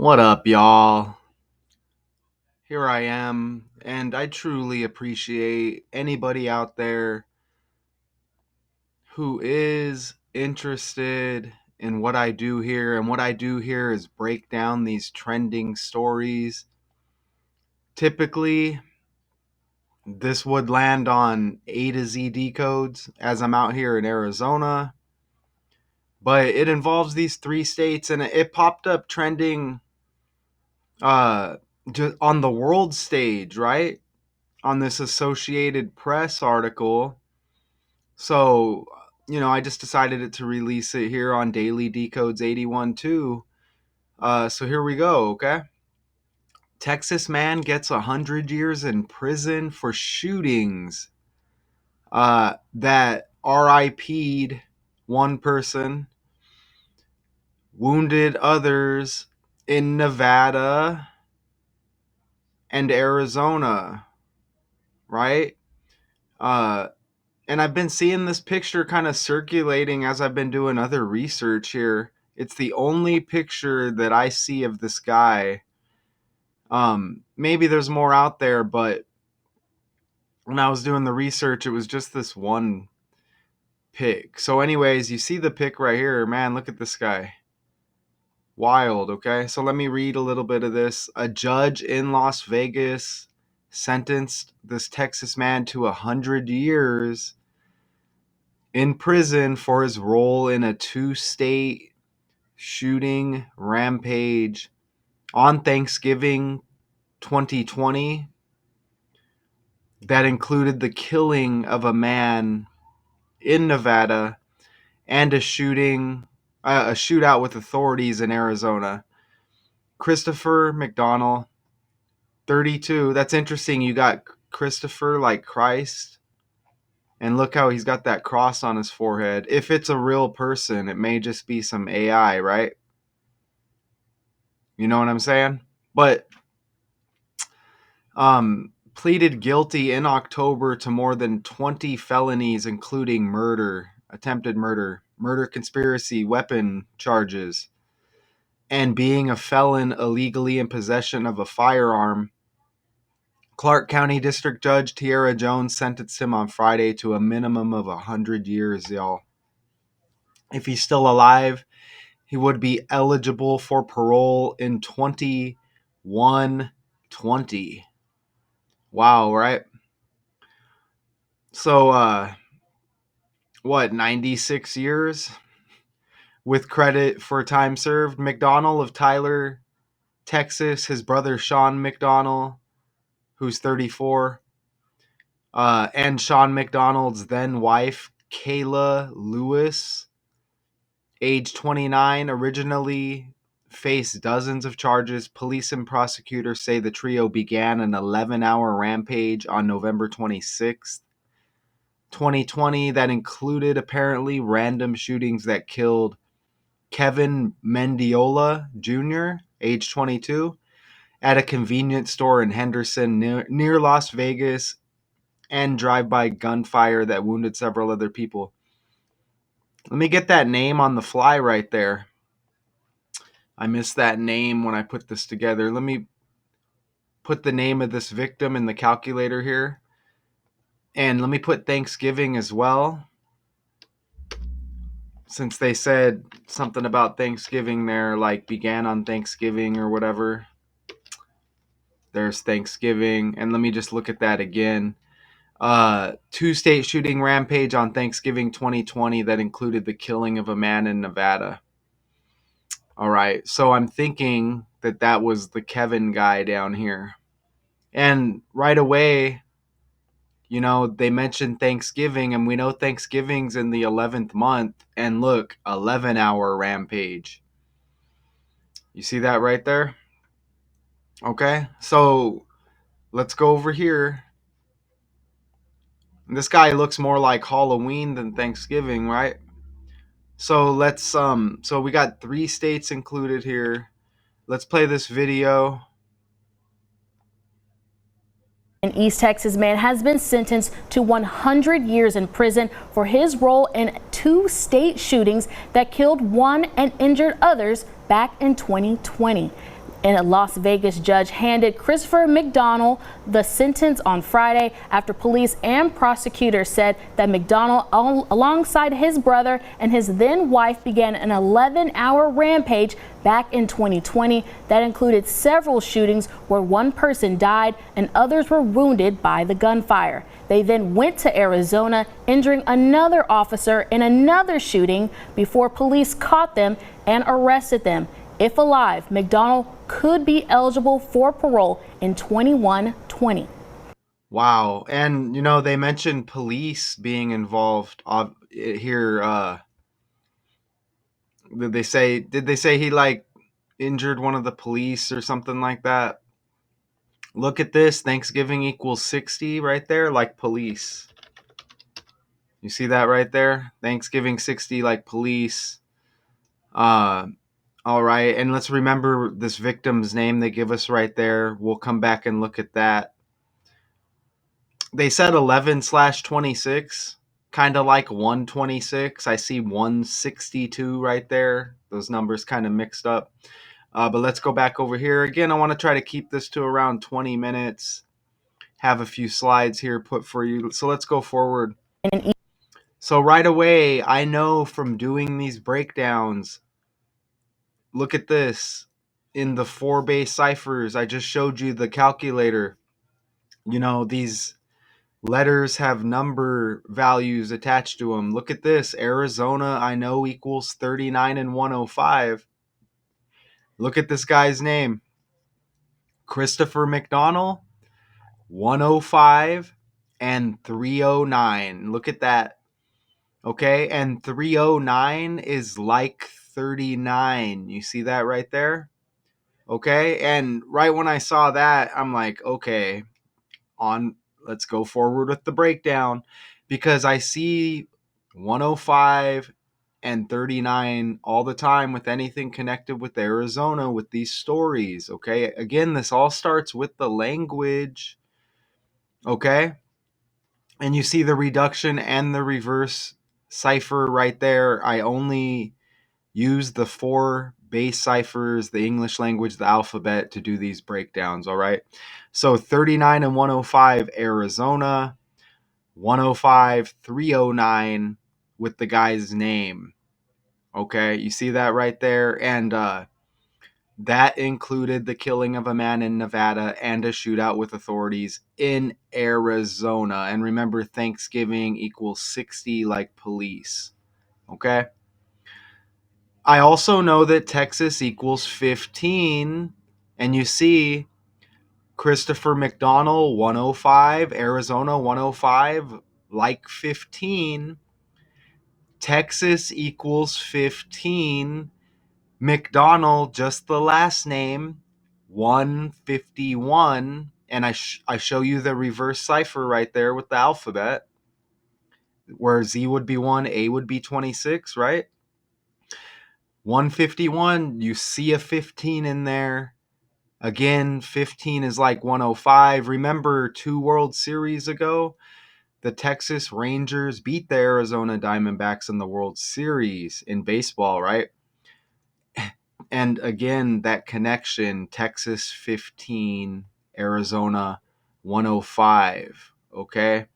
What up, y'all? Here I am, and I truly appreciate anybody out there who is interested in what I do here. And what I do here is break down these trending stories. Typically, this would land on A to Z decodes as I'm out here in Arizona, but it involves these three states, and it popped up trending just on the world stage, right? On this Associated Press article. So, I just decided to release it here on Daily Decodes 81 too. So here we go, okay? Texas man gets 100 years in prison for shootings that RIP'd one person, wounded others in Nevada and Arizona, right? Uh, And I've been seeing this picture kind of circulating as I've been doing other research here. It's the only picture that I see of this guy. Maybe there's more out there, but when I was doing the research, it was just this one pic. So, anyways, you see the pic right here. Man, look at this guy. Wild, okay? So, let me read a little bit of this. A judge in Las Vegas sentenced this Texas man to 100 years in prison for his role in a two-state shooting rampage on Thanksgiving 2020 that included the killing of a man in Nevada and a shootout with authorities in Arizona. Christopher McDonald, 32. That's interesting. You got Christopher like Christ. And look how he's got that cross on his forehead. If it's a real person, it may just be some AI, right? You know what I'm saying? But pleaded guilty in October to more than 20 felonies, including murder, attempted murder, murder conspiracy, weapon charges, and being a felon illegally in possession of a firearm. Clark County District Judge Tierra Jones sentenced him on Friday to a minimum of 100 years, y'all. If he's still alive, he would be eligible for parole in 2120. Wow, right? So, 96 years with credit for time served. McDonald of Tyler, Texas, his brother Sean McDonald, who's 34, and Sean McDonald's then wife, Kayla Lewis, age 29, originally faced dozens of charges. Police and prosecutors say the trio began an 11-hour rampage on November 26th. 2020 that included apparently random shootings that killed Kevin Mendiola Jr., age 22, at a convenience store in Henderson near Las Vegas, and drive-by gunfire that wounded several other people. Let me get that name on the fly right there. I missed that name when I put this together. Let me put the name of this victim in the calculator here. And let me put Thanksgiving as well, since they said something about Thanksgiving there, like began on Thanksgiving or whatever. There's Thanksgiving. And let me just look at that again. Two-state shooting rampage on Thanksgiving 2020 that included the killing of a man in Nevada. All right. So I'm thinking that was the Kevin guy down here. And right away, they mentioned Thanksgiving, and we know Thanksgiving's in the 11th month. And look, 11-hour rampage. You see that right there? Okay, so let's go over here. This guy looks more like Halloween than Thanksgiving, right? So so we got 3 states included here. Let's play this video. An East Texas man has been sentenced to 100 years in prison for his role in 2 state shootings that killed one and injured others back in 2020. And a Las Vegas judge handed Christopher McDonald the sentence on Friday after police and prosecutors said that McDonald, alongside his brother and his then wife, began an 11-hour rampage back in 2020 that included several shootings where one person died and others were wounded by the gunfire. They then went to Arizona, injuring another officer in another shooting before police caught them and arrested them. If alive, McDonald could be eligible for parole in 2120. Wow. And, they mentioned police being involved here. Did they say he injured one of the police or something like that? Look at this. Thanksgiving equals 60 right there, like police. You see that right there? Thanksgiving 60 like police. Uh, all right. And let's remember this victim's name they give us right there. We'll come back and look at that. They said 11/26, kind of like 126. I see 162 right there. Those numbers kind of mixed up. But let's go back over here. Again, I want to try to keep this to around 20 minutes. Have a few slides here put for you. So let's go forward. So right away, I know from doing these breakdowns, look at this. In the 4-base ciphers, I just showed you the calculator. These letters have number values attached to them. Look at this. Arizona, I know, equals 39 and 105. Look at this guy's name. Christopher McDonald, 105 and 309. Look at that. Okay, and 309 is like 39. You see that right there? Okay, and right when I saw that, I'm like, okay, let's go forward with the breakdown, because I see 105 and 39 all the time with anything connected with Arizona with these stories. Okay, again, this all starts with the language. Okay, and you see the reduction and the reverse cipher right there. I only use the 4 base ciphers, the English language, the alphabet, to do these breakdowns. All right, so 39 and 105 Arizona, 105 309 with the guy's name. Okay, you see that right there? And that included the killing of a man in Nevada and a shootout with authorities in Arizona. And remember, Thanksgiving equals 60 like police. Okay. I also know that Texas equals 15. And you see Christopher McDonald, 105, Arizona, 105, like 15. Texas equals 15. McDonald, just the last name, 151. And I show you the reverse cipher right there with the alphabet, where Z would be 1, A would be 26, right? 151, you see a 15 in there. Again, 15 is like 105. Remember 2 World Series ago? The Texas Rangers beat the Arizona Diamondbacks in the World Series in baseball, right? And again, that connection, Texas 15, Arizona 105. Okay.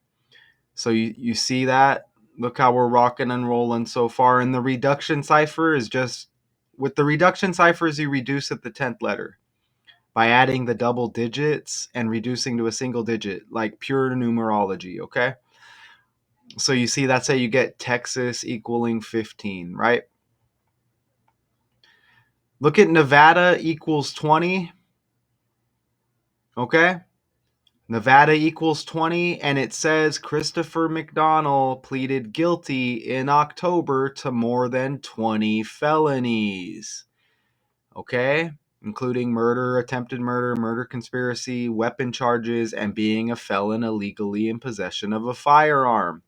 So you see that? Look how we're rocking and rolling so far. And the reduction cipher is just, with the reduction ciphers, you reduce at the 10th letter by adding the double digits and reducing to a single digit, like pure numerology. Okay. So you see, that's how you get Texas equaling 15, right? Look at Nevada equals 20. Okay. Nevada equals 20, and it says Christopher McDonald pleaded guilty in October to more than 20 felonies. Okay? Including murder, attempted murder, murder conspiracy, weapon charges, and being a felon illegally in possession of a firearm.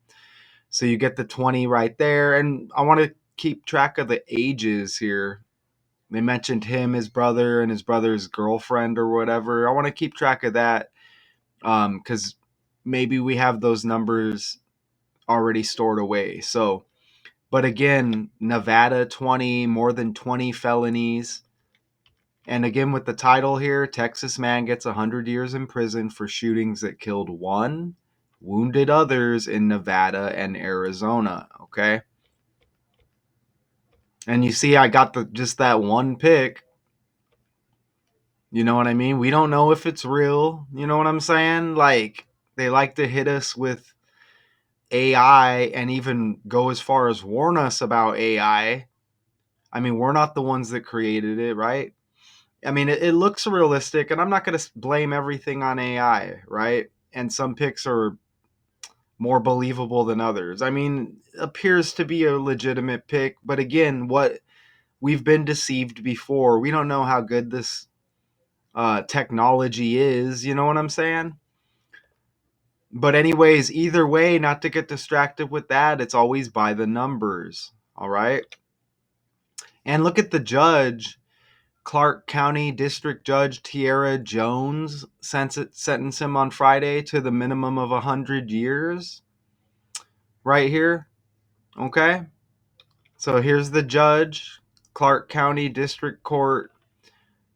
So you get the 20 right there. And I want to keep track of the ages here. They mentioned him, his brother, and his brother's girlfriend or whatever. I want to keep track of that, because maybe we have those numbers already stored away. So, but again, Nevada 20, more than 20 felonies. And again, with the title here, Texas man gets 100 years in prison for shootings that killed one, wounded others in Nevada and Arizona. Okay. And you see, I got just that one pick. You know what I mean? We don't know if it's real. You know what I'm saying? Like, they like to hit us with AI and even go as far as warn us about AI. I mean, we're not the ones that created it, right? I mean, it looks realistic, and I'm not going to blame everything on AI, right? And some picks are more believable than others. I mean, appears to be a legitimate pick, but again, what we've been deceived before. We don't know how good this technology is. You know what I'm saying? But anyways, either way, not to get distracted with that, it's always by the numbers. All right. And look at the judge. Clark County District Judge Tierra Jones sentenced him on Friday to the minimum of 100 years. Right here. Okay. So here's the judge, Clark County District Court,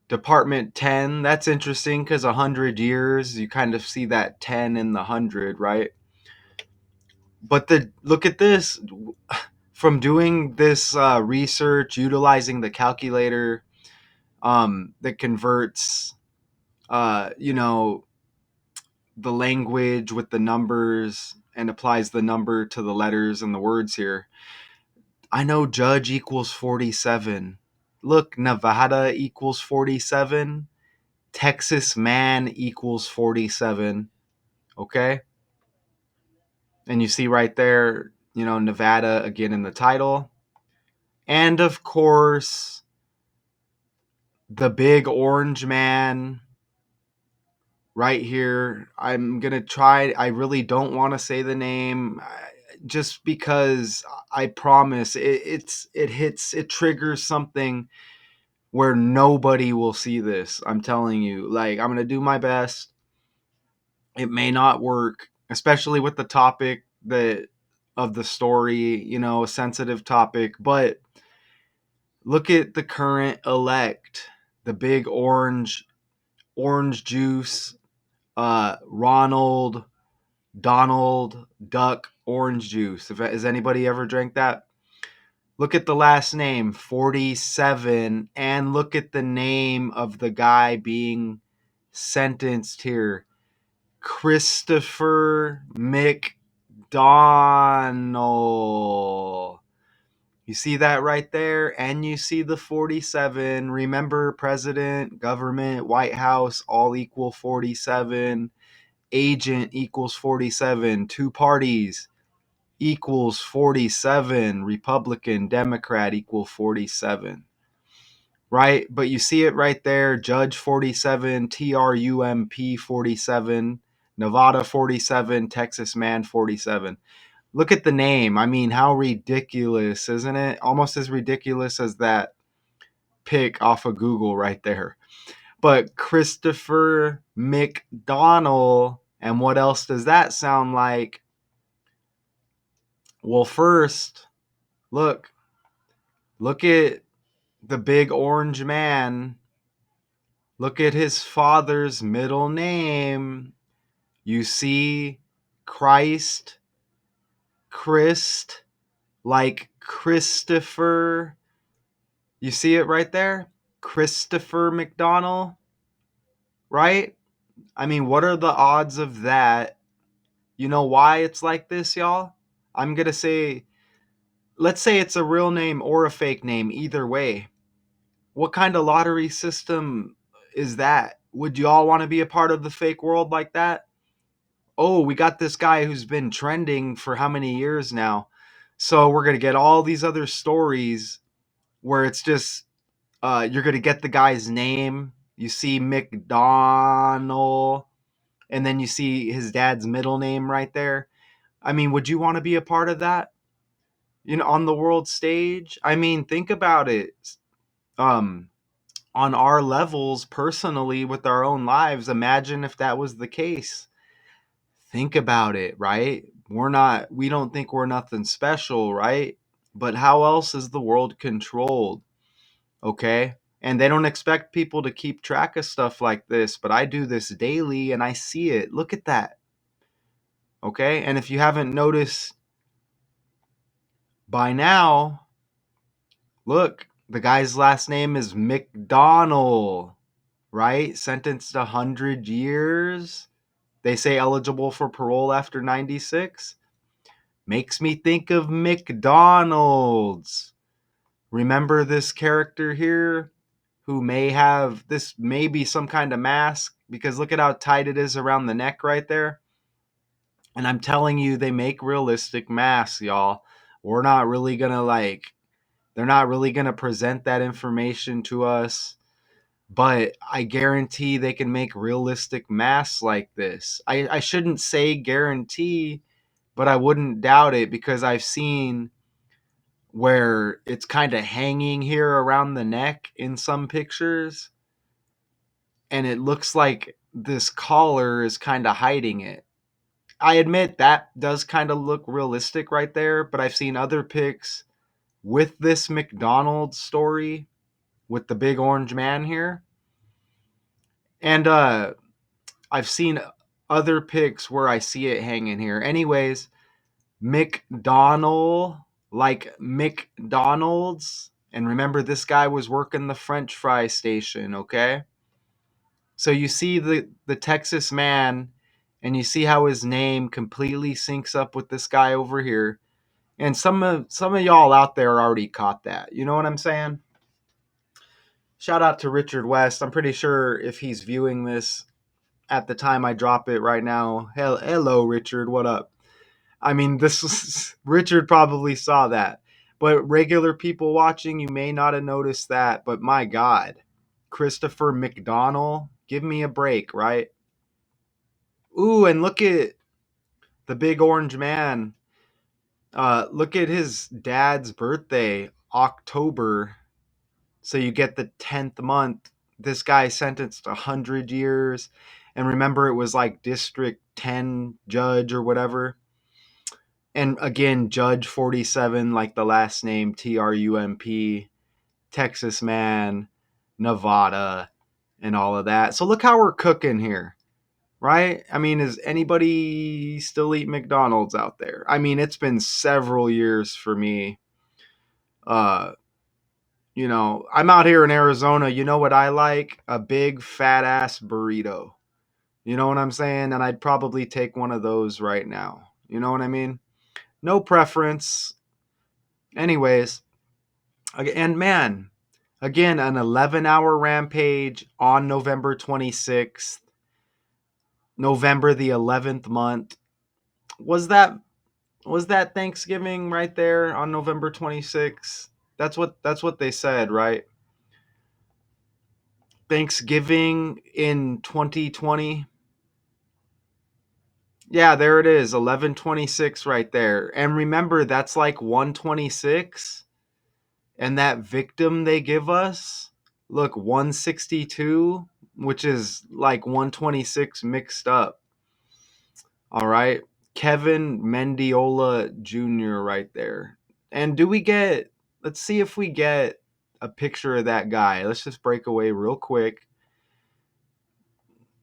Department 10. That's interesting because 100 years, you kind of see that 10 in the 100, right? But look at this. From doing this research, utilizing the calculator that converts, you know, the language with the numbers and applies the number to the letters and the words here. I know judge equals 47. Look, Nevada equals 47. Texas man equals 47. Okay? And you see right there, you know, Nevada again in the title. And of course, the big orange man right here. I'm going to try. I really don't want to say the name just because I promise it triggers something where nobody will see this. I'm telling you. Like, I'm going to do my best. It may not work, especially with the topic that of the story, you know, a sensitive topic, but look at the current elect, the big orange juice, Ronald Donald Duck orange juice. Has anybody ever drank that? Look at the last name, 47, and look at the name of the guy being sentenced here, Christopher McDonald. You see that right there? And you see the 47. Remember, president, government, White House, all equal 47. Agent equals 47. Two parties equals 47. Republican, Democrat equal 47. Right? But you see it right there. Judge 47, TRUMP 47, Nevada 47, Texas man 47. Look at the name. I mean, how ridiculous, isn't it? Almost as ridiculous as that pic off of Google right there. But Christopher McDonald, and what else does that sound like? Well, first, look at the big orange man. Look at his father's middle name. You see Christ, Christ, like Christopher. You see it right there? Christopher McDonald, right? I mean, what are the odds of that? You know why it's like this, y'all? I'm going to say, let's say it's a real name or a fake name, either way. What kind of lottery system is that? Would you all want to be a part of the fake world like that? Oh, we got this guy who's been trending for how many years now? So we're going to get all these other stories where it's just you're going to get the guy's name. You see McDonald, and then you see his dad's middle name right there. I mean, would you want to be a part of that? You know, on the world stage? I mean, think about it. Um, on our levels personally with our own lives, imagine if that was the case. Think about it, right? We don't think we're nothing special, right? But how else is the world controlled? Okay? And they don't expect people to keep track of stuff like this, but I do this daily and I see it. Look at that. Okay? And if you haven't noticed by now, look, the guy's last name is McDonald, right? Sentenced to 100 years. They say eligible for parole after 96. Makes me think of McDonald's. Remember this character here who may have this, may be some kind of mask, because look at how tight it is around the neck right there. And I'm telling you, they make realistic masks, y'all. We're not really gonna they're not really gonna present that information to us, but I guarantee they can make realistic masks like this. I shouldn't say guarantee, but I wouldn't doubt it, because I've seen where it's kind of hanging here around the neck in some pictures, and it looks like this collar is kind of hiding it. I admit that does kind of look realistic right there, but I've seen other pics with this McDonald's story with the big orange man here. And I've seen other pics where I see it hanging here. Anyways, McDonald, like McDonald's. And remember, this guy was working the French fry station, okay? So you see the Texas man, and you see how his name completely syncs up with this guy over here. And some of y'all out there already caught that. You know what I'm saying? Shout out to Richard West. I'm pretty sure if he's viewing this at the time I drop it right now, hello Richard, what up? I mean, this was, Richard probably saw that. But regular people watching, you may not have noticed that, but my God, Christopher McDonald, give me a break, right? Ooh, and look at the big orange man. Look at his dad's birthday, October. So you get the 10th month. This guy sentenced 100 years. And remember, it was like District 10 judge or whatever. And again, Judge 47, like the last name, Trump, Texas man, Nevada, and all of that. So look how we're cooking here, right? I mean, is anybody still eat McDonald's out there? I mean, it's been several years for me. Uh, I'm out here in Arizona. You know what I like? A big fat ass burrito. You know what I'm saying? And I'd probably take one of those right now. You know what I mean? No preference. Anyways, and man, again, an 11-hour rampage on November 26th, November the 11th month. Was that Thanksgiving right there on November 26th? That's what they said, right? Thanksgiving in 2020. Yeah, there it is, 11/26 right there. And remember, that's like 126, and that victim they give us, look, 162, which is like 126 mixed up. All right. Kevin Mendiola Jr. right there. And let's see if we get a picture of that guy. Let's just break away real quick.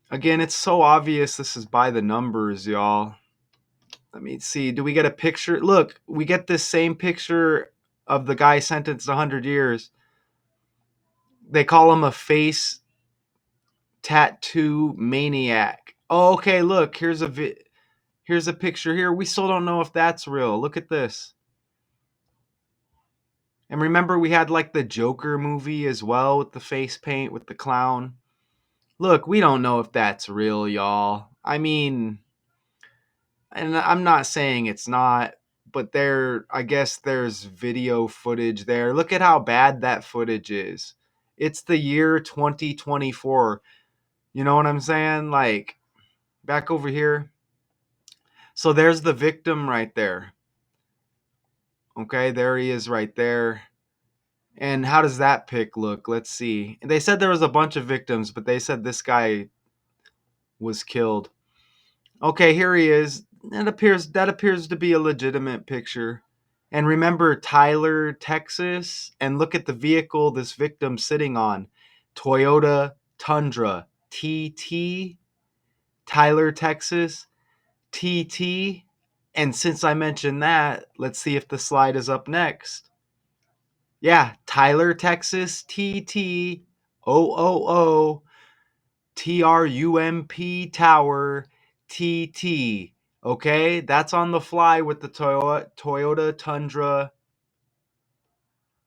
Again, it's so obvious this is by the numbers, y'all. Let me see. Do we get a picture? Look, we get this same picture of the guy sentenced 100 years. They call him a face tattoo maniac. Oh, okay, look, here's a picture here. We still don't know if that's real. Look at this. And remember, we had like the Joker movie as well with the face paint with the clown. Look, we don't know if that's real, y'all. I mean, and I'm not saying it's not, but I guess there's video footage there. Look at how bad that footage is. It's the year 2024. You know what I'm saying? Like, back over here. So there's the victim right there. Okay, there he is right there. And how does that pic look? Let's see. They said there was a bunch of victims, but they said this guy was killed. Okay, here he is. That appears to be a legitimate picture. And remember Tyler, Texas, and look at the vehicle this victim's sitting on. Toyota Tundra TT, Tyler, Texas, TT. And since I mentioned that, let's see if the slide is up next. Yeah, Tyler, Texas, TT, OOO, TRUMP Tower, TT. Okay, that's on the fly with the Toyota Tundra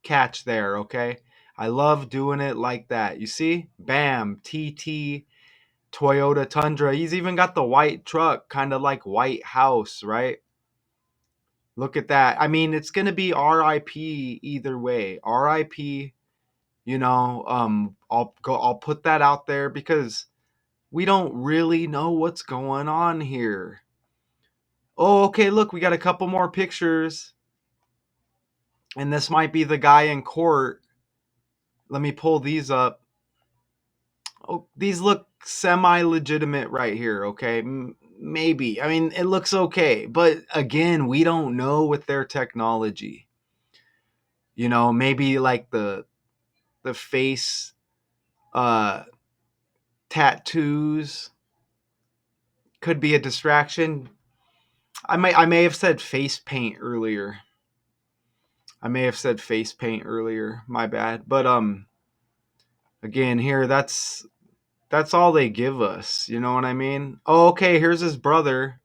catch there, okay? I love doing it like that. You see? Bam, TT, Toyota Tundra. He's even got the white truck, kind of like White House, right? Look at that. I mean, it's going to be RIP either way. RIP, I'll put that out there because we don't really know what's going on here. Oh, okay, look, we got a couple more pictures. And this might be the guy in court. Let me pull these up. Oh, these look semi-legitimate right here, okay? Maybe. I mean, it looks okay, but again, we don't know with their technology. Maybe like the face tattoos could be a distraction. I may have said face paint earlier. My bad. But again, here that's all they give us. You know what I mean? Oh, okay, here's his brother.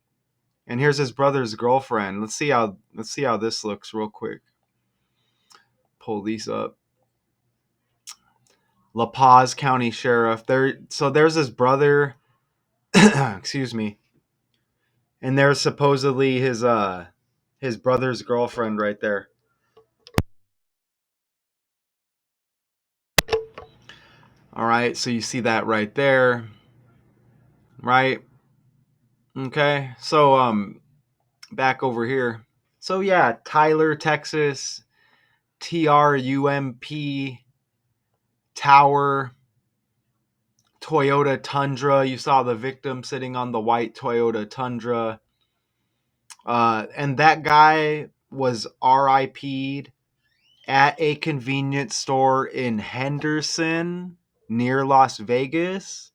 And here's his brother's girlfriend. Let's see how this looks real quick. Pull these up. La Paz County Sheriff. There's his brother. Excuse me. And there's supposedly his brother's girlfriend right there. All right, so you see that right there, right? Okay. So back over here. So yeah, Tyler, Texas, TRUMP Tower, Toyota Tundra. You saw the victim sitting on the white Toyota Tundra. And that guy was RIP'd at a convenience store in Henderson near Las Vegas,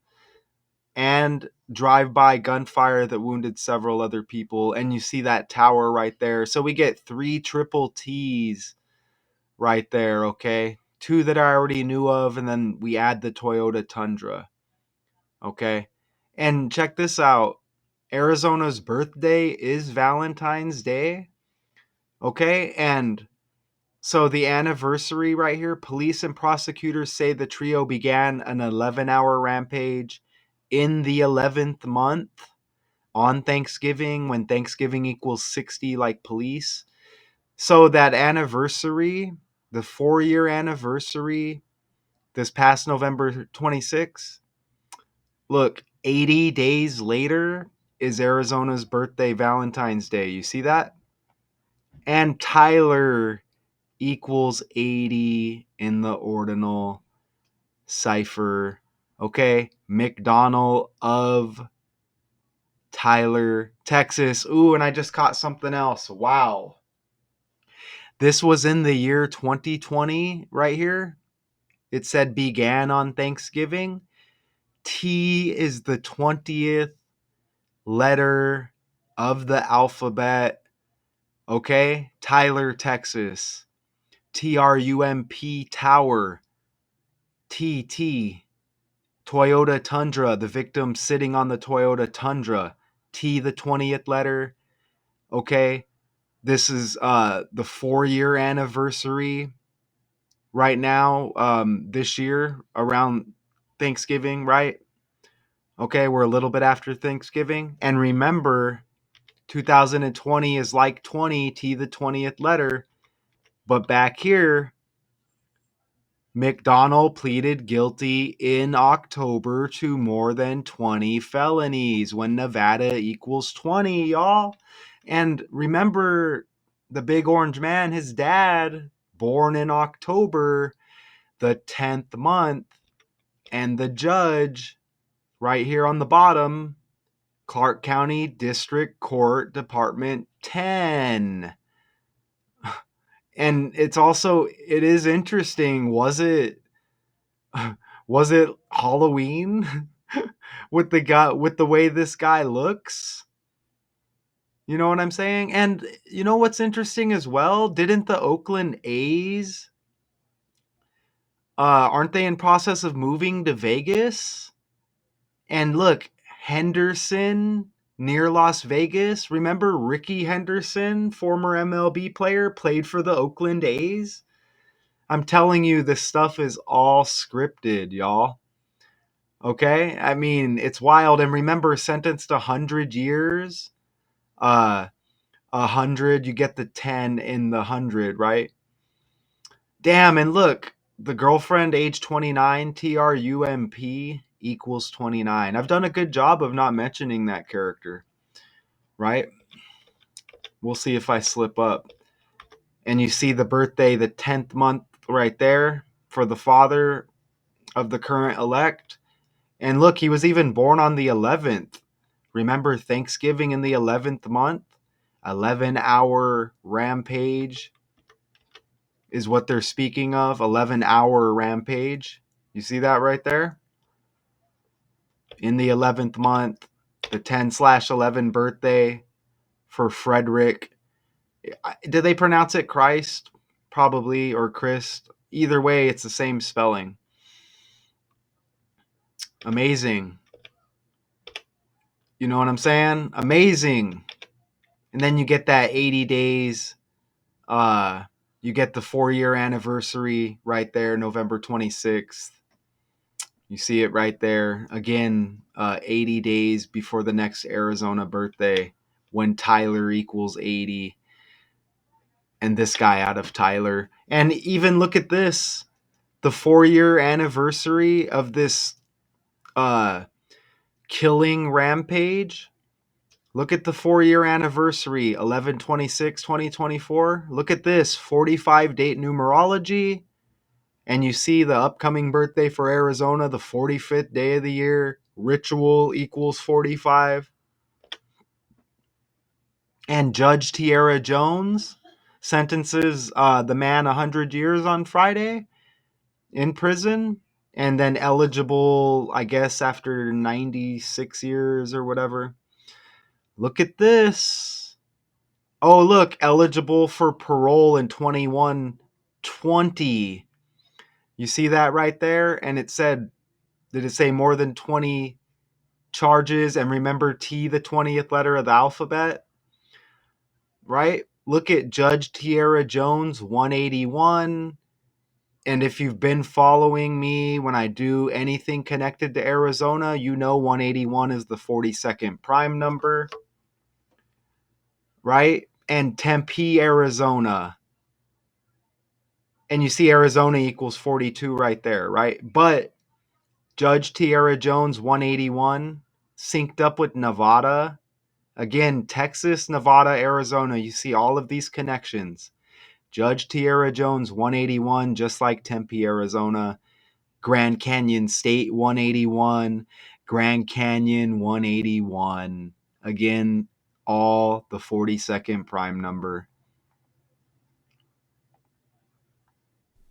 and drive-by gunfire that wounded several other people. And you see that tower right there. So we get 3 triple T's right there, okay? 2 that I already knew of, and then we add the Toyota Tundra, okay? And check this out. Arizona's birthday is Valentine's Day, okay? And so the anniversary right here, police and prosecutors say the trio began an 11-hour rampage in the 11th month on Thanksgiving, when Thanksgiving equals 60 like police. So that anniversary, the 4-year anniversary, this past November 26th, look, 80 days later is Arizona's birthday, Valentine's Day. You see that? And Tyler equals 80 in the ordinal cipher. Okay, McDonald of Tyler, Texas. Ooh, and I just caught something else. Wow. This was in the year 2020 right here. It said began on Thanksgiving. T is the 20th letter of the alphabet. Okay, Tyler, Texas. TRUMP Tower. TT. Toyota Tundra, the victim sitting on the Toyota Tundra. T, the 20th letter. Okay, this is the 4-year anniversary right now, this year around Thanksgiving, right? Okay, we're a little bit after Thanksgiving. And remember, 2020 is like 20, T, the 20th letter. But back here, McDonald pleaded guilty in October to more than 20 felonies when Nevada equals 20, y'all. And remember, the big orange man, his dad, born in October, the 10th month, and the judge right here on the bottom, Clark County District Court Department 10. And it is interesting. Was it Halloween with the way this guy looks? You know what I'm saying? And you know what's interesting as well? Didn't the Oakland A's aren't they in process of moving to Vegas? And look, Henderson near Las Vegas. Remember Ricky Henderson, former MLB player, played for the Oakland A's? I'm telling you, this stuff is all scripted, y'all. Okay? I mean, it's wild. And remember, sentenced to 100 years. 100, you get the 10 in the 100, right? Damn, and look, the girlfriend, age 29, TRUMP equals 29. I've done a good job of not mentioning that character, right? We'll see if I slip up. And you see the birthday, the 10th month right there for the father of the current elect. And look, he was even born on the 11th. Remember Thanksgiving in the 11th month? 11-hour rampage is what they're speaking of. 11-hour rampage. You see that right there? In the 11th month, the 10/11 birthday for Frederick. Did they pronounce it Christ? Probably, or Christ. Either way, it's the same spelling. Amazing. You know what I'm saying? Amazing. And then you get that 80 days. You get the 4-year anniversary right there, November 26th. You see it right there. Again, 80 days before the next Arizona birthday when Tyler equals 80. And this guy out of Tyler. And even look at this. The 4-year anniversary of this killing rampage. Look at the 4-year anniversary, 11/26/2024. Look at this, 45 date numerology. And you see the upcoming birthday for Arizona, the 45th day of the year. Ritual equals 45. And Judge Tierra Jones sentences the man 100 years on Friday in prison. And then eligible, I guess, after 96 years or whatever. Look at this. Oh, look, eligible for parole in 2120. You see that right there? And it said, did it say more than 20 charges? And remember T, the 20th letter of the alphabet? Right? Look at Judge Tierra Jones, 181. And if you've been following me when I do anything connected to Arizona, you know 181 is the 42nd prime number. Right? And Tempe, Arizona. And you see Arizona equals 42 right there, right? But Judge Tierra Jones, 181, synced up with Nevada. Again, Texas, Nevada, Arizona. You see all of these connections. Judge Tierra Jones, 181, just like Tempe, Arizona. Grand Canyon State, 181. Grand Canyon, 181. Again, all the 42nd prime number.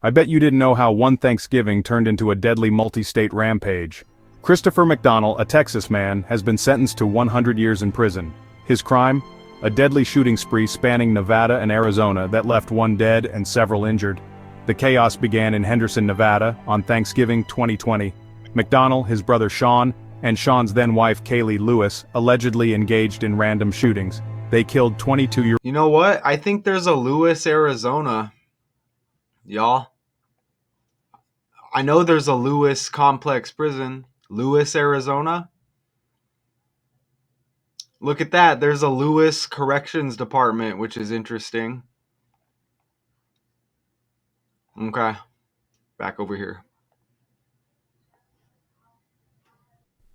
I bet you didn't know how one Thanksgiving turned into a deadly multi-state rampage. Christopher McDonald, a Texas man, has been sentenced to 100 years in prison. His crime? A deadly shooting spree spanning Nevada and Arizona that left one dead and several injured. The chaos began in Henderson, Nevada, on Thanksgiving 2020. McDonald, his brother Sean, and Sean's then-wife Kaylee Lewis allegedly engaged in random shootings. They killed 22-year-old. You know what? I think there's a Lewis, Arizona. Y'all. I know there's a Lewis complex prison. Lewis, Arizona. Look at that. There's a Lewis Corrections Department, which is interesting. Okay. Back over here.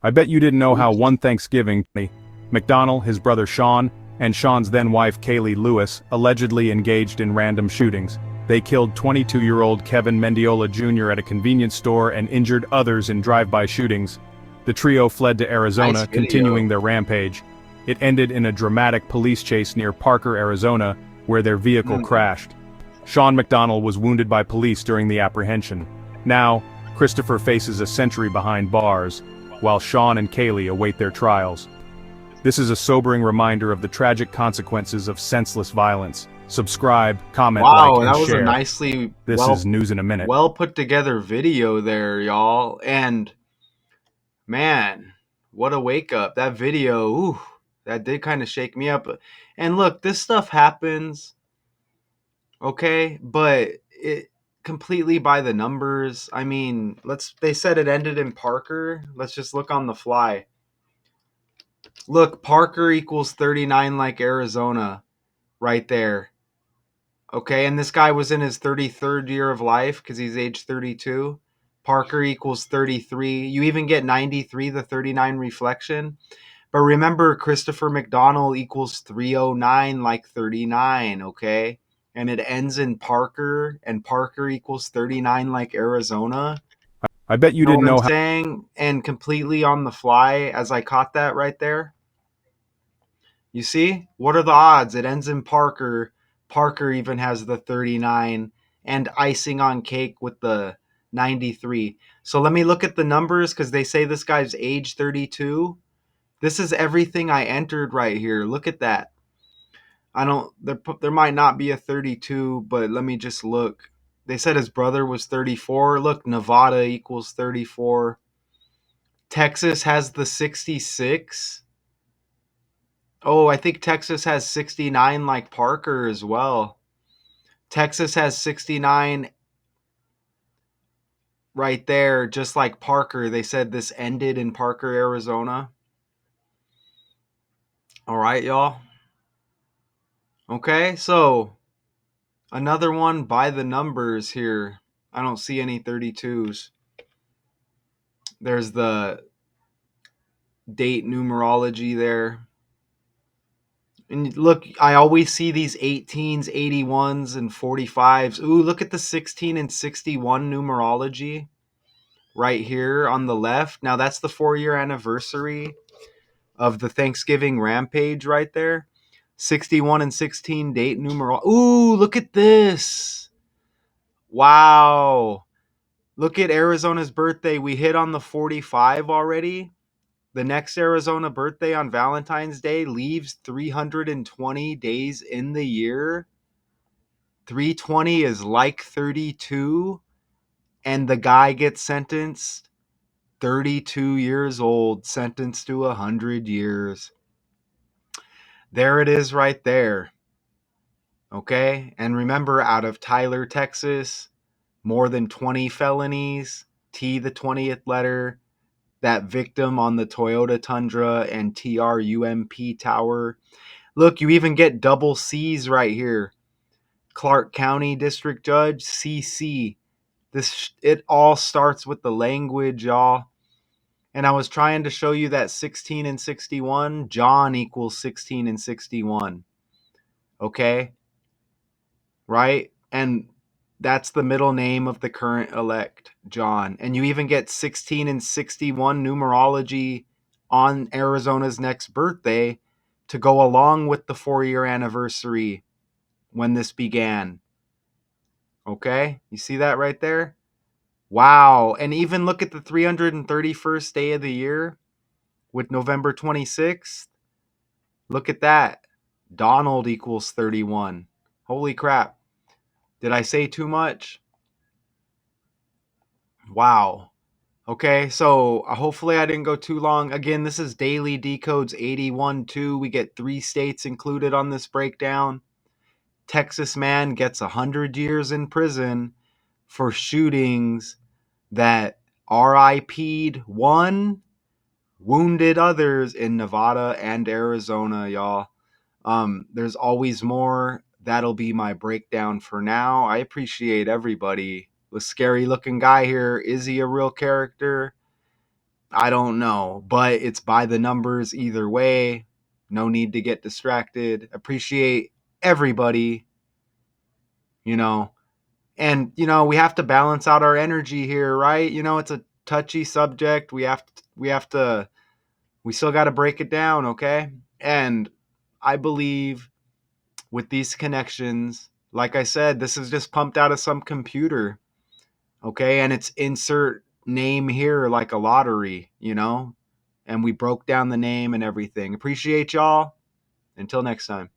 I bet you didn't know how one Thanksgiving, McDonald, his brother Sean, and Sean's then-wife Kaylee Lewis allegedly engaged in random shootings. They killed 22-year-old Kevin Mendiola Jr. at a convenience store and injured others in drive-by shootings. The trio fled to Arizona, continuing their rampage. It ended in a dramatic police chase near Parker, Arizona, where their vehicle crashed. Sean McDonald was wounded by police during the apprehension. Now, Christopher faces a century behind bars, while Sean and Kaylee await their trials. This is a sobering reminder of the tragic consequences of senseless violence. Subscribe, comment, like, Wow, and that was a share. nicely This is News in a Minute. well put together video there, y'all. And man, what a wake up. That video, ooh, that did kind of shake me up. And look, this stuff happens, okay? But it completely by the numbers. I mean, they said it ended in Parker. Let's just look on the fly. Look, Parker equals 39 like Arizona right there. Okay, and this guy was in his 33rd year of life because he's age 32. Parker equals 33. You even get 93, the 39 reflection. But remember, Christopher McDonald equals 309 like 39, okay? And it ends in Parker, and Parker equals 39 like Arizona. I bet you You know didn't what I'm know how. saying? And completely on the fly as I caught that right there. You see? What are the odds? It ends in Parker. Parker even has the 39 and icing on cake with the 93. So let me look at the numbers because they say this guy's age 32. This is everything I entered right here. Look at that. I don't there might not be a 32, but let me just look. They said his brother was 34. Look, Nevada equals 34. Texas has the 66. Oh, I think Texas has 69 like Parker as well. Texas has 69 right there, just like Parker. They said this ended in Parker, Arizona. All right, y'all. Okay, so another one by the numbers here. I don't see any 32s. There's the date numerology there. And look, I always see these 18s, 81s, and 45s. Ooh, look at the 16 and 61 numerology right here on the left. Now, that's the 4-year anniversary of the Thanksgiving rampage right there. 61 and 16 date numerology. Ooh, look at this. Wow. Look at Arizona's birthday. We hit on the 45 already. The next Arizona birthday on Valentine's Day leaves 320 days in the year. 320 is like 32, and the guy gets sentenced 32 years old, sentenced to 100 years. There it is right there. Okay? And remember, out of Tyler, Texas, more than 20 felonies, T the 20th letter, that victim on the Toyota Tundra and TRUMP Tower. Look, you even get double C's right here. Clark County District Judge, CC. It all starts with the language, y'all. And I was trying to show you that 16 and 61, John equals 16 and 61. Okay? Right? And that's the middle name of the current elect, John. And you even get 16 and 61 numerology on Arizona's next birthday to go along with the 4-year anniversary when this began. Okay? You see that right there? Wow. And even look at the 331st day of the year with November 26th. Look at that. Donald equals 31. Holy crap. Did I say too much? Wow. Okay, so hopefully I didn't go too long. Again, this is Daily Decodes 81-2. We get 3 states included on this breakdown. Texas man gets 100 years in prison for shootings that RIP'd one, wounded others in Nevada and Arizona, y'all. There's always more. That'll be my breakdown for now. I appreciate everybody. The scary looking guy here, is he a real character? I don't know, but it's by the numbers either way. No need to get distracted. Appreciate everybody, you know. And we have to balance out our energy here, right? It's a touchy subject. We still got to break it down, okay? And I believe with these connections Like I said, this is just pumped out of some computer. Okay, and it's insert name here like a lottery, and we broke down the name and everything. Appreciate y'all. Until next time.